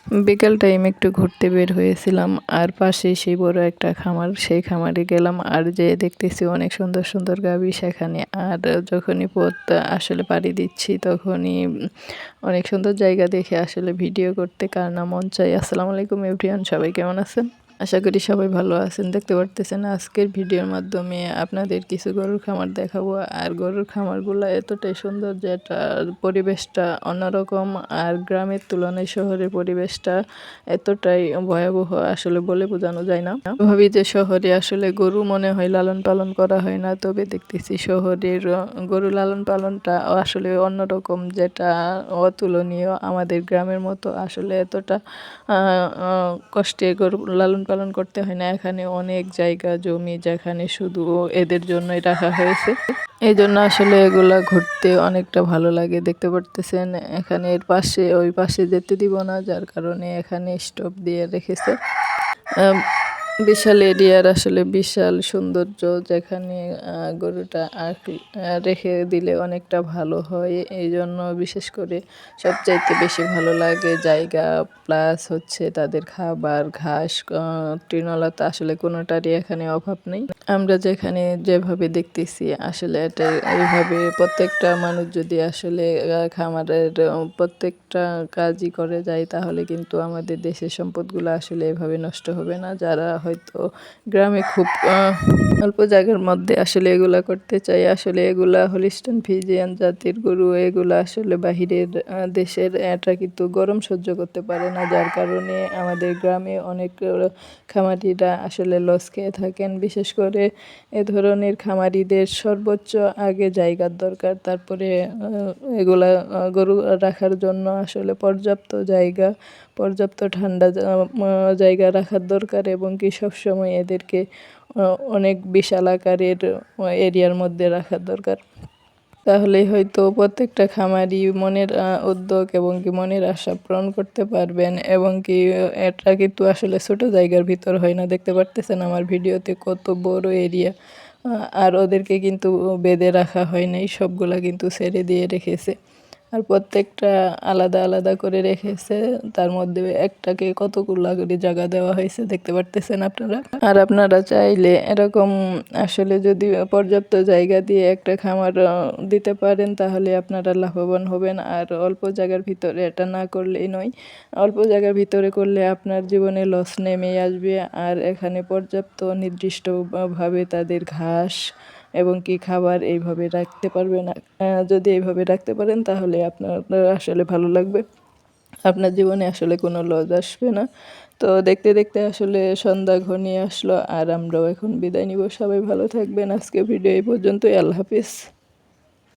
বিকাল টাইম একটু ঘুরতে বের হয়েছিলাম আর পাশেই সেই বড় একটা খামার, সেই খামারে গেলাম আর যেয়ে দেখতেছি অনেক সুন্দর সুন্দর গাভী সেখানে। আর যখনই পথ আসলে পাড়ি দিচ্ছি তখনই অনেক সুন্দর জায়গা দেখে আসলে ভিডিও করতে কার না মন চাই। আসসালামু আলাইকুম এভরিওয়ান, সবাই কেমন আছেন? আশা করি সবাই ভালো আছেন। দেখতে পারতেছেন আজকের ভিডিওর মাধ্যমে আপনাদের কিছু গরুর খামার দেখাবো। আর গরুর খামারগুলো এতটাই সুন্দর যে এটার পরিবেশটা অন্যরকম, আর গ্রামের তুলনায় শহরের পরিবেশটা এতটাই ভয়াবহ আসলে বলে বোঝানো যায় না। ভাবি যে শহরে আসলে গরু মনে হয় লালন পালন করা হয় না, তবে দেখতেছি শহরের গরু লালন পালনটা আসলে অন্যরকম, যেটা অতুলনীয়। আমাদের গ্রামের মতো আসলে এতটা কষ্টে গরু লালন পালন করতে হয় না। এখানে অনেক জায়গা জমি যেখানে শুধু এদের জন্যই রাখা হয়েছে, এই জন্য আসলে এগুলা ঘুরতে অনেকটা ভালো লাগে। দেখতে পারতেছেন এখানে এর পাশে ওই পাশে যেতে দিব না, যার কারণে এখানে স্টপ দিয়ে রেখেছে। বিশাল এরিয়ার আসলে বিশাল সৌন্দর্য, যেখানে গরুটা রেখে দিলে অনেকটা ভালো হয়। এই জন্য বিশেষ করে সবচাইতে বেশি ভালো লাগে জায়গা, প্লাস হচ্ছে তাদের খাবার, ঘাস, তৃণলতা, আসলে কোনোটারই এখানে অভাব নেই। আমরা যেখানে যেভাবে দেখতেছি আসলে এটা এইভাবে প্রত্যেকটা মানুষ যদি আসলে খামারের প্রত্যেকটা কাজই করে যায়, তাহলে কিন্তু আমাদের দেশের সম্পদগুলো আসলে এভাবে নষ্ট হবে না। যারা হয়তো গ্রামে খুব অল্প জায়গার মধ্যে আসলে এগুলা করতে চাই, আসলে এগুলা হলিস্টাইন ফ্রিজিয়ান জাতের গরু, এগুলা আসলে বাহিরের দেশের এটা কিন্তু গরম সহ্য করতে পারে না, যার কারণে আমাদের গ্রামে অনেক খামারিরা আসলে লস খেয়ে থাকেন। বিশেষ করে এ ধরনের খামারিদের সর্বোচ্চ আগে জায়গার দরকার, তারপরে এগুলা গরু রাখার জন্য আসলে পর্যাপ্ত জায়গা, পর্যাপ্ত ঠান্ডা জায়গা রাখার দরকার, এবং কি সবসময় এদেরকে অনেক বিশাল আকারের এরিয়ার মধ্যে রাখার দরকার। তাহলেই হয়তো প্রত্যেকটা খামারি মনের উদ্যোগ এবং কি মনের আশা পূরণ করতে পারবেন। এবং কি এটা কিন্তু আসলে ছোট জায়গার ভিতর হয় না। দেখতে পারতেছেন আমার ভিডিওতে কত বড় এরিয়া, আর ওদেরকে কিন্তু বেঁধে রাখা হয় নাই, সবগুলা কিন্তু ছেড়ে দিয়ে রেখেছে। আর প্রত্যেকটা আলাদা আলাদা করে রেখেছে, তার মধ্যে একটাকে কতগুলা করে জায়গা দেওয়া হয়েছে, দেখতে পারতেছেন আপনারা। আর আপনারা চাইলে এরকম আসলে যদি পর্যাপ্ত জায়গা দিয়ে একটা খামার দিতে পারেন, তাহলে আপনারা লাভবান হবেন। আর অল্প জায়গার ভিতরে এটা না করলেই নয়, অল্প জায়গার ভিতরে করলে আপনার জীবনে লস নেমেই আসবে। আর এখানে পর্যাপ্ত নির্দিষ্টভাবে তাদের ঘাস এবং কি খাবার এইভাবে রাখতে পারবেন। যদি এইভাবে রাখতে পারেন তাহলে আপনার আসলে ভালো লাগবে, আপনার জীবনে আসলে কোনো লস আসবে না। তো দেখতে দেখতে আসলে সন্ধ্যা ঘনিয়ে আসলো, আর আমরাও এখন বিদায় নিব। সবাই ভালো থাকবেন। আজকে ভিডিও এই পর্যন্তই। আল্লাহ হাফিজ।